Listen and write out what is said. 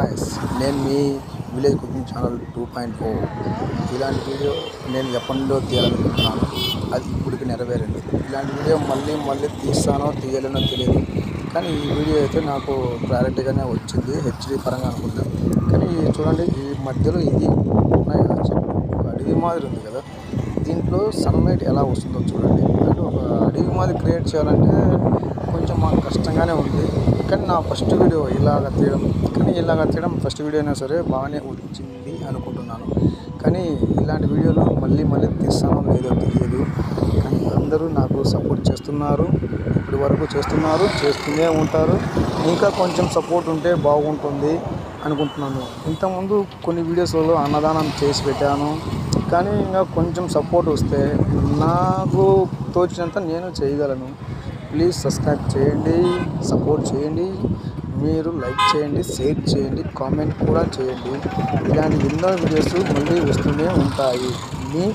Guys, నేను మీ village cooking channel 2.0. ఇలాంటి video నేను ఎప్పటి నుండో తీయాలనుకుంటున్నాను. అది ఇప్పటికి నెరవేరింది. ఇలాంటి వీడియో మళ్ళీ తీస్తానో తీయలేనో తెలియదు, కానీ ఈ వీడియో అయితే నాకు క్లారిటీగానే వచ్చింది, హెచ్డి పరంగా అనుకుంటాను. కానీ చూడండి, ఈ మధ్యలో ఇది ఉన్నాయి కదా చెట్లు, ఒక అడవి మాదిరి ఉంది కదా, దీంట్లో సన్లైట్ ఎలా వస్తుందో చూడండి. అంటే ఒక అడవి మాదిరి క్రియేట్ చేయాలంటే కొంచెం మాకు కష్టంగానే ఉంది. కానీ నా ఫస్ట్ వీడియో ఇలాగ తీయడం ఫస్ట్ వీడియో అయినా సరే బాగానే వచ్చింది అనుకుంటున్నాను. కానీ ఇలాంటి వీడియోలు మళ్ళీ తీస్తానో లేదో తెలియదు. కానీ అందరూ నాకు సపోర్ట్ చేస్తున్నారు, ఇప్పటి వరకు చేస్తూనే ఉంటారు. ఇంకా కొంచెం సపోర్ట్ ఉంటే బాగుంటుంది అనుకుంటున్నాను. ఇంతకుముందు కొన్ని వీడియోస్లలో అన్నదానం చేసి పెట్టాను, కానీ ఇంకా కొంచెం సపోర్ట్ వస్తే నాకు తోచినంత నేను చేయగలను. ప్లీజ్ సబ్స్క్రైబ్ చేయండి, సపోర్ట్ చేయండి, మీరు లైక్ చేయండి, షేర్ చేయండి, కామెంట్ కూడా చేయండి. ఇలాంటి ఎన్నో వీడియోస్ మళ్ళీ వస్తూనే ఉంటాయి. మీ